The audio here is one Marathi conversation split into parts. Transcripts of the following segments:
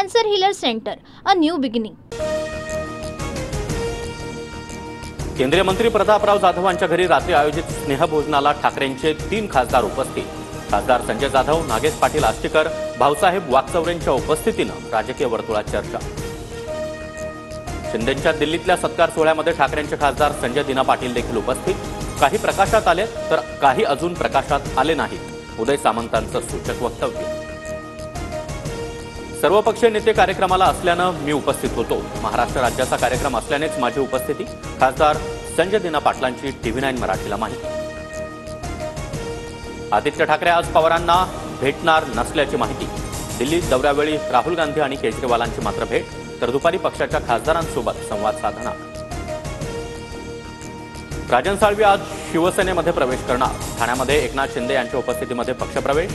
Cancer Healer Center, a new beginning. केंद्रीय मंत्री प्रतापराव जाधवांच्या घरी रात्री आयोजित स्नेहभोजनाला ठाकरेंचे 3 खासदार उपस्थित. खासदार संजय जाधव, नागेश पाटील आष्टीकर, भाऊसाहेब वाकचौरेंच्या उपस्थितीनं राजकीय वर्तुळात चर्चा. शिंदेंच्या दिल्लीतल्या सत्कार सोहळ्यामध्ये ठाकरेंचे खासदार संजय दिना पाटील देखील उपस्थित. काही प्रकाशात आले तर काही अजून प्रकाशात आले नाहीत. उदय सामंतांचं सूचक वक्तव्य. सर्वपक्षीय नेते कार्यक्रमाला असल्यानं मी उपस्थित होतो. महाराष्ट्र राज्याचा कार्यक्रम असल्यानेच माझी उपस्थिती. खासदार संजय दिना पाटलांची TV9 मराठीला माहिती. आदित्य ठाकरे आज पवारांना भेटणार नसल्याची माहिती. दिल्लीत दौऱ्यावेळी राहुल गांधी आणि केजरीवालांची मात्र भेट, तर दुपारी पक्षाच्या खासदारांसोबत संवाद साधणार. राजन साळवी आज शिवसेनेमध्ये प्रवेश करणार. ठाण्यामध्ये एकनाथ शिंदे यांच्या उपस्थितीमध्ये पक्षप्रवेश.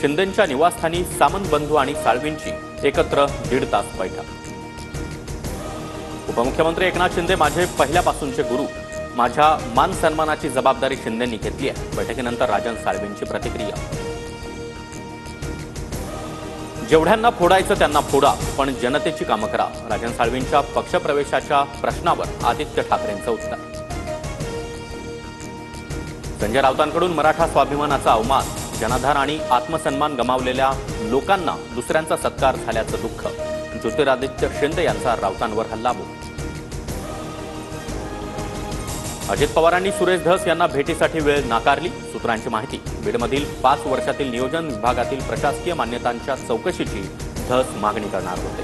शिंदेंच्या निवासस्थानी सामंत बंधू आणि साळवींची एकत्र 1.5 तास बैठक. उपमुख्यमंत्री एकनाथ शिंदे माझे पहिल्यापासूनचे गुरु. माझ्या मान सन्मानाची जबाबदारी शिंदेंनी घेतली आहे. बैठकीनंतर राजन साळवींची प्रतिक्रिया. जेवढ्यांना फोडायचं त्यांना फोडा, पण जनतेची कामं करा. राजन साळवींच्या पक्षप्रवेशाच्या प्रश्नावर आदित्य ठाकरेंचं उत्तर. संजय राऊतांकडून मराठा स्वाभिमानाचा अवमान. जनाधार आणि आत्मसन्मान गमावलेल्या लोकांना दुसऱ्यांचा सत्कार झाल्याचं दुःख. ज्योतिरादित्य शिंदे यांचा राऊतांवर हल्लाबोल. अजित पवारांनी सुरेश धस यांना भेटीसाठी वेळ नाकारली. सूत्रांची माहिती. बीडमधील 5 वर्षातील नियोजन विभागातील प्रशासकीय मान्यतांच्या चौकशीची धस मागणी करणार होते.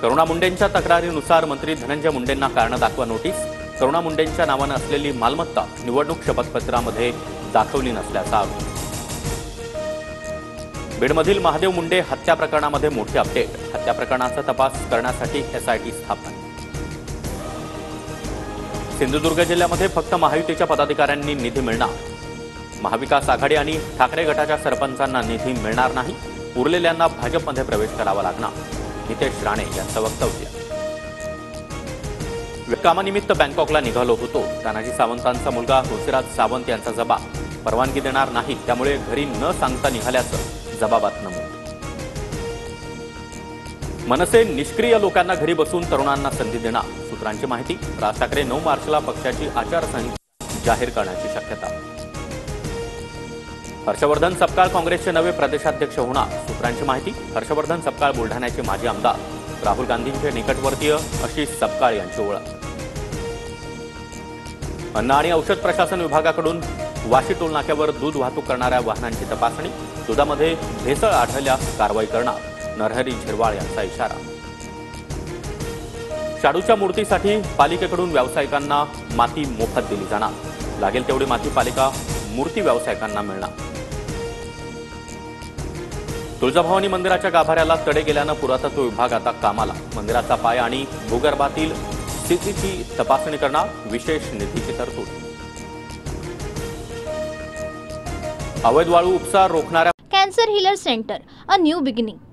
करुणा मुंडेंच्या तक्रारीनुसार मंत्री धनंजय मुंडेंना कारण दाखवा नोटीस. करुणा मुंडेंच्या नावानं असलेली मालमत्ता निवडणूक शपथपत्रामध्ये दाखवली नसल्याचा आरोप. बीडमधील महादेव मुंडे हत्या प्रकरणामध्ये मोठी अपडेट. हत्या प्रकरणाचा तपास करण्यासाठी SIT स्थापन. सिंधुदुर्ग जिल्ह्यामध्ये फक्त महायुतीच्या पदाधिकाऱ्यांनी निधी मिळणार. महाविकास आघाडी आणि ठाकरे गटाच्या सरपंचांना निधी मिळणार नाही. उरलेल्यांना भाजपमध्ये प्रवेश करावा लागणार. नितेश राणे यांचं वक्तव्य. कामानिमित्त बँकॉकला निघालो होतो. तानाजी सावंतांचा मुलगा ऋषिराज सावंत यांचा जबाब. परवानगी देणार नाही, त्यामुळे घरी न सांगता निघाल्याचं जबाबात नमूद. मनसे निष्क्रिय लोकांना घरी बसून तरुणांना संधी देणार. सूत्रांची माहिती. राज ठाकरे 9 मार्चला पक्षाची आचारसंहिता जाहीर करण्याची शक्यता. हर्षवर्धन सपकाळ काँग्रेसचे नवे प्रदेशाध्यक्ष होणार. सूत्रांची माहिती. हर्षवर्धन सपकाळ बुलढाण्याचे माजी आमदार. राहुल गांधींचे निकटवर्तीय अशी सपकाळ यांची ओळख. अन्न आणि औषध प्रशासन विभागाकडून वाशी टोल नाक्यावर दूध वाहतूक करणाऱ्या वाहनांची तपासणी. दुधामध्ये भेसळ आढळल्यास कारवाई करणार. नरहरी झिरवाळ यांचा इशारा. शाडूच्या मूर्तीसाठी पालिकेकडून व्यावसायिकांना माती मोफत दिली जाणार. लागेल तेवढी माती पालिका मूर्ती व्यावसायिकांना मिळणार. तुळजाभवानी मंदिराच्या गाभाऱ्याला तडे गेल्यानं पुरातत्व विभाग आता कामाला. मंदिराचा पाया आणि भूगर्भातील स्थितीची तपासणी करणार. विशेष निधीची तरतूद. अवैध वाळू उपसा रोखणाऱ्या Cancer Healer Center, a new beginning.